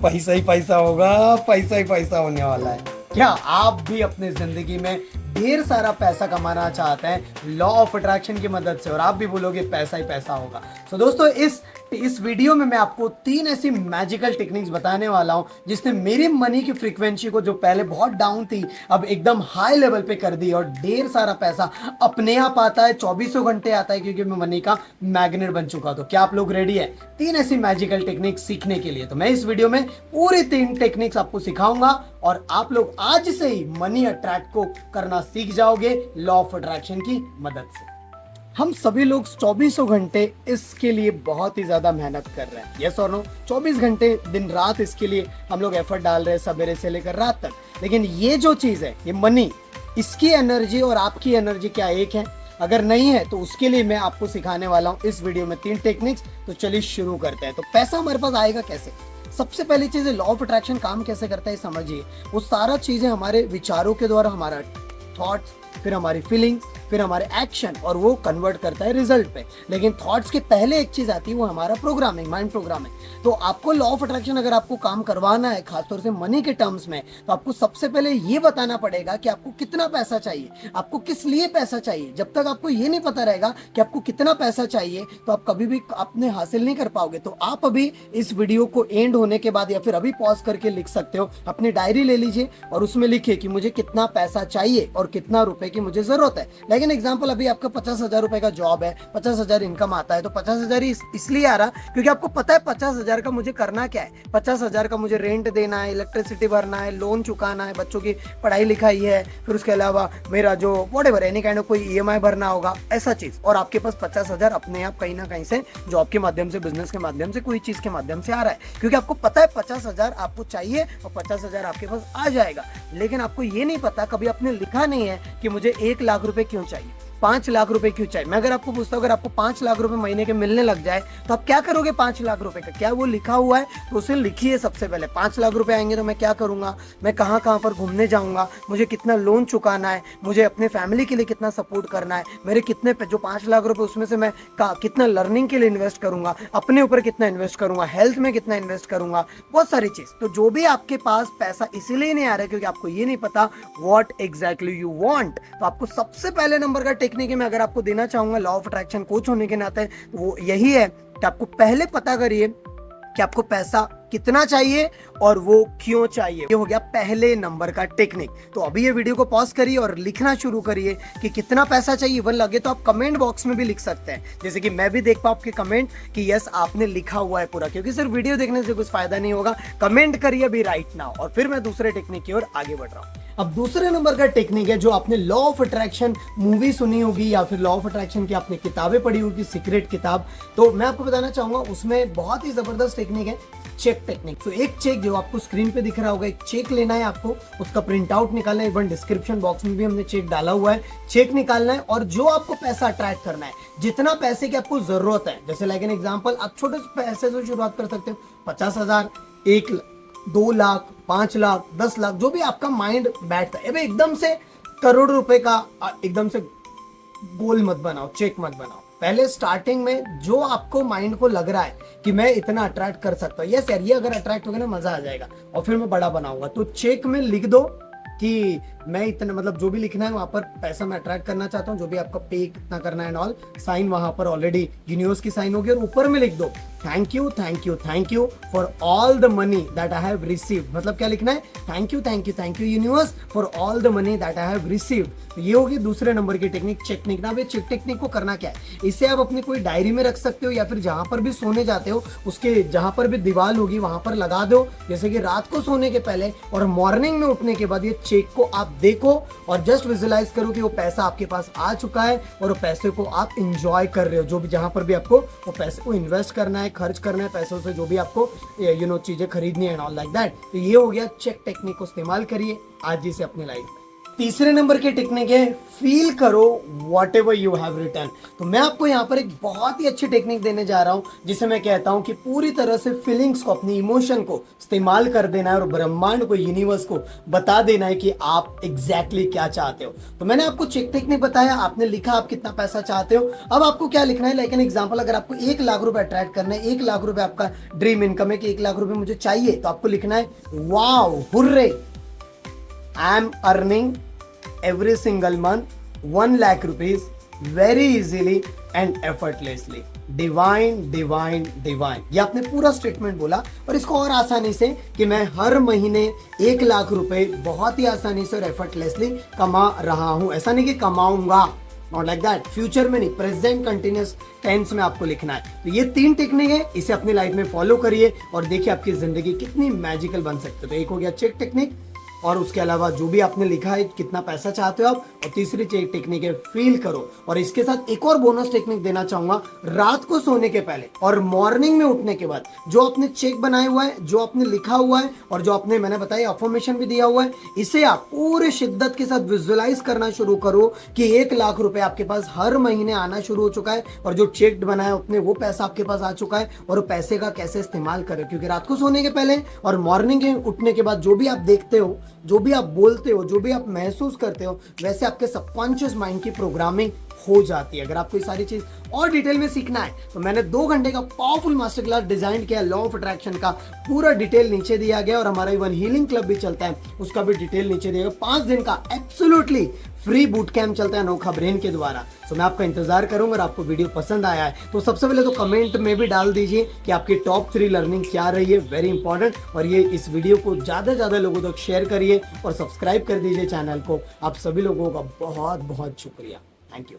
पैसा ही पैसा होगा, पैसा ही पैसा होने वाला है। क्या आप भी अपने जिंदगी में ढेर सारा पैसा कमाना चाहते हैं लॉ ऑफ अट्रैक्शन की मदद से, और आप भी बोलोगे पैसा ही पैसा होगा? तो दोस्तों इस वीडियो में मैं आपको 3 ऐसी मैजिकल टेक्निक्स बताने वाला हूं जिसने मेरी मनी की फ्रीक्वेंसी को, जो पहले बहुत डाउन थी, अब एकदम हाई लेवल पे कर दी, और ढेर सारा पैसा अपने आप आता है, 24 घंटे आता है, क्योंकि मैं मनी का मैग्नेट बन चुका। तो क्या आप लोग रेडी है 3 ऐसी मैजिकल टेक्निक सीखने के लिए? तो मैं इस वीडियो में पूरी 3 टेक्निक्स आपको सिखाऊंगा और आप लोग आज से ही मनी अट्रैक्ट को करना सीख जाओगे लॉ ऑफ अट्रैक्शन की मदद से। हम सभी लोग 24 घंटे इसके लिए बहुत ही ज्यादा मेहनत कर रहे हैं, यस और नो? 24 घंटे दिन रात इसके लिए हम लोग एफर्ट डाल रहे हैं, सवेरे से लेकर रात तक। लेकिन ये जो चीज है, ये मनी, इसकी एनर्जी और आपकी एनर्जी क्या एक है? अगर नहीं है तो उसके लिए मैं आपको सिखाने वाला हूँ इस वीडियो में 3 टेक्निक्स। तो चलिए शुरू करते हैं। तो पैसा हमारे पास आएगा कैसे? सबसे पहली चीज है, लॉ ऑफ अट्रैक्शन काम कैसे करता है समझिए। वो सारा चीजें हमारे विचारों के द्वारा, हमारा थॉट्स, फिर हमारी फीलिंग्स, फिर हमारे एक्शन, और वो कन्वर्ट करता है रिजल्ट पे। लेकिन थॉट्स के पहले एक चीज आती है, वो हमारा प्रोग्रामिंग, माइंड प्रोग्रामिंग। तो आपको लॉ ऑफ अट्रैक्शन अगर आपको काम करवाना है, खासतौर से मनी के टर्म्स में, तो आपको सबसे पहले ये बताना पड़ेगा कि आपको कितना पैसा चाहिए, आपको किस लिए पैसा चाहिए। जब तक आपको ये नहीं पता रहेगा कि आपको कितना पैसा चाहिए, तो आप कभी भी अपने हासिल नहीं कर पाओगे। तो आप अभी इस वीडियो को एंड होने के बाद या फिर अभी पॉज करके लिख सकते हो, अपनी डायरी ले लीजिए और उसमें लिखिए कि मुझे कितना पैसा चाहिए और कितना रुपए की मुझे जरूरत है। लेकिन एग्जाम्पल, अभी आपका 50,000 रुपए का जॉब है, 50,000 इनकम आता है, तो 50,000 इसलिए आ रहा क्योंकि आपको पता है 50,000 का मुझे करना क्या है। 50,000 का मुझे रेंट देना है, इलेक्ट्रिसिटी भरना है, लोन चुकाना है, बच्चों की पढ़ाई लिखाई है, फिर उसके अलावा मेरा जो व्हाटएवर एनी काइंड ऑफ कोई ईएमआई भरना होगा, ऐसा चीज। और आपके पास 50,000 अपने आप कहीं ना कहीं से जॉब के माध्यम से, बिजनेस के माध्यम से, कोई चीज के माध्यम से आ रहा है, क्योंकि आपको पता है 50,000 आपको चाहिए और 50,000 आपके पास आ जाएगा। लेकिन आपको ये नहीं पता, कभी आपने लिखा नहीं है कि मुझे 1 लाख रुपए क्यों चाहिए, 5 लाख रुपए क्यों चाहिए। मैं अगर आपको पूछता हूँ, अगर आपको 5 लाख रुपए महीने के मिलने लग जाए तो आप क्या करोगे 5 लाख रुपए का? क्या वो लिखा हुआ है? तो उसे लिखिए सबसे पहले। 5 लाख रुपए आएंगे तो मैं क्या करूंगा, मैं कहाँ कहाँ पर घूमने जाऊंगा, मुझे कितना लोन चुकाना है, मुझे अपने फैमिली के लिए कितना सपोर्ट करना है, मेरे कितने जो 5 लाख रुपए उसमें से मैं कितना लर्निंग के लिए इन्वेस्ट करूंगा, अपने ऊपर कितना इन्वेस्ट करूंगा, हेल्थ में कितना इन्वेस्ट करूंगा, बहुत सारी चीज। तो जो भी आपके पास पैसा इसीलिए नहीं आ रहा है क्योंकि आपको ये नहीं पता व्हाट एग्जैक्टली यू वांट। तो आपको सबसे पहले नंबर का टेक्निक है, मैं अगर आपको देना चाहूंगा लॉ ऑफ अट्रैक्शन कोच होने के नाते, वो यही है कि आपको पहले पता करिए कि आपको पैसा कितना चाहिए और वो क्यों चाहिए। ये हो गया पहले नंबर का टेक्निक। तो अभी ये वीडियो को पॉज करिए और लिखना शुरू करिए कि कितना पैसा चाहिए। इवन लगे तो आप कमेंट बॉक्स में भी लिख सकते हैं, जैसे कि मैं भी देख पाऊं आपके कमेंट कि यस आपने लिखा हुआ है पूरा, क्योंकि सिर्फ वीडियो देखने से कुछ फायदा नहीं होगा। कमेंट करिए अभी राइट नाउ, और फिर मैं दूसरे टेक्निक की ओर आगे बढ़ रहा हूँ। अब दूसरे नंबर का टेक्निक है, जो आपने लॉ ऑफ अट्रैक्शन मूवी सुनी होगी या फिर लॉ ऑफ अट्रैक्शन की आपने किताबें पढ़ी होगी, सीक्रेट किताब, तो मैं आपको बताना चाहूंगा उसमें बहुत ही जबरदस्त टेक्निक है, चेक टेक्निक। तो एक चेक जो आपको स्क्रीन पे दिख रहा होगा, एक चेक लेना है आपको, उसका प्रिंट आउट निकालना है। इवन डिस्क्रिप्शन बॉक्स में भी हमने चेक डाला हुआ है। चेक निकालना है और जो आपको पैसा अट्रैक्ट करना है, जितना पैसे की आपको जरूरत है, जैसे लाइक एन एग्जांपल, आप छोटे पैसे से शुरुआत कर सकते हो, 50,000, 1 2 लाख, 5 लाख, 10 लाख, जो भी आपका माइंड बैठता है। एकदम से करोड़ रुपए का एकदम से गोल मत बनाओ, चेक मत बनाओ। पहले स्टार्टिंग में जो आपको माइंड को लग रहा है कि मैं इतना अट्रैक्ट कर सकता हूँ, यस यार ये अगर अट्रैक्ट हो गया ना मजा आ जाएगा, और फिर मैं बड़ा बनाऊंगा। तो चेक में लिख दो कि मैं इतना, मतलब जो भी लिखना है वहां पर पैसा मैं अट्रैक्ट करना चाहता हूँ, जो भी आपका पे कितना करना है एंड ऑल, साइन वहां पर ऑलरेडी यूनिवर्स की साइन होगी, और ऊपर में लिख दो thank you thank you thank you for all the money that I have received. मतलब क्या लिखना है, thank you thank you thank you universe for all the money that I have received. तो ये होगी दूसरे नंबर की टेक्निक, चेक टेक्निक। ना चेक टेक्निक को करना क्या है, इसे आप अपनी कोई डायरी में रख सकते हो, या फिर जहां पर भी सोने जाते हो उसके जहां पर भी दीवार होगी वहां पर लगा दो, जैसे कि रात को सोने के पहले और मॉर्निंग में उठने के बाद ये चेक को आप देखो और जस्ट विजुअलाइज करो कि वो पैसा आपके पास आ चुका है और वो पैसे को आप इंजॉय कर रहे हो। जो भी जहां पर भी आपको वो पैसे को इन्वेस्ट करना है, खर्च करना है, पैसों से जो भी आपको चीजें खरीदनी है एंड ऑल लाइक दैट। तो ये हो गया चेक टेक्निक को इस्तेमाल करिए आज ही से अपनी लाइफ में। तीसरे नंबर की टेक्निक है फील करो whatever you have written. तो मैं आपको यहाँ पर एक बहुत ही अच्छी टेक्निक देने जा रहा हूँ जिसे मैं कहता हूँ कि पूरी तरह से फीलिंग्स को, अपनी इमोशन को इस्तेमाल कर देना है और ब्रह्मांड को, यूनिवर्स को बता देना है कि आप एग्जैक्टली क्या चाहते हो। तो मैंने आपको चेक टेक्निक बताया, आपने लिखा आप कितना पैसा चाहते हो। अब आपको क्या लिखना है, लाइक एन एग्जाम्पल, अगर आपको 1 लाख रुपए अट्रैक्ट करना है, 1 लाख रुपए आपका ड्रीम इनकम है कि 1 लाख रुपए मुझे चाहिए, तो आपको लिखना है wow hurray, I am earning every single month 1 lakh rupees very easily and effortlessly, divine divine divine. ये आपने पूरा स्टेटमेंट बोला और इसको और आसानी से कि मैं हर महीने 1 लाख रुपए बहुत ही आसानी से और एफर्टलेसली कमा रहा हूं। ऐसा नहीं कि कमाऊंगा, नॉट लाइक दैट, फ्यूचर में नहीं, प्रेजेंट कंटिन्यूस टेंस में आपको लिखना है। तो ये 3 टेक्निक है, इसे अपनी लाइफ में फॉलो करिए और देखिए आपकी जिंदगी कितनी मैजिकल बन सकती है। तो एक हो गया चेक टेक्निक, और उसके अलावा जो भी आपने लिखा है कितना पैसा चाहते हो आप, और तीसरी टेक्निक है फील करो। और इसके साथ एक और बोनस टेक्निक देना चाहूंगा, रात को सोने के पहले और मॉर्निंग में उठने के बाद जो आपने चेक बनाया हुआ है, जो आपने लिखा हुआ है और जो आपने, मैंने बताया, अफर्मेशन भी दिया हुआ है, इसे आप पूरे शिद्दत के साथ विजुअलाइज करना शुरू करो कि 1 लाख रुपए आपके पास हर महीने आना शुरू हो चुका है और जो चेक बनाया अपने वो पैसा आपके पास आ चुका है और पैसे का कैसे इस्तेमाल करें। क्योंकि रात को सोने के पहले और मॉर्निंग के उठने के बाद जो भी आप देखते हो, जो भी आप बोलते हो, जो भी आप महसूस करते हो, वैसे आपके सबकॉन्शियस माइंड की प्रोग्रामिंग हो जाती है। अगर आपको ये सारी चीज और डिटेल में सीखना है तो मैंने 2 घंटे का पावरफुल मास्टर क्लास डिजाइन किया, लॉ ऑफ अट्रैक्शन का पूरा डिटेल नीचे दिया गया और हमारा इवन हीलिंग क्लब भी चलता है, उसका भी डिटेल नीचे दिया गया। 5 दिन का एब्सोल्युटली फ्री बूट कैंप चलता है अनोखा ब्रेन के द्वारा। तो मैं आपका इंतजार करूंगा। और आपको वीडियो पसंद आया है तो सबसे पहले तो कमेंट में भी डाल दीजिए कि आपकी टॉप 3 लर्निंग क्या रही है, वेरी इंपॉर्टेंट। और ये इस वीडियो को ज्यादा से ज्यादा लोगों तक शेयर करिए और सब्सक्राइब कर दीजिए चैनल को। आप सभी लोगों का बहुत बहुत शुक्रिया, थैंक यू।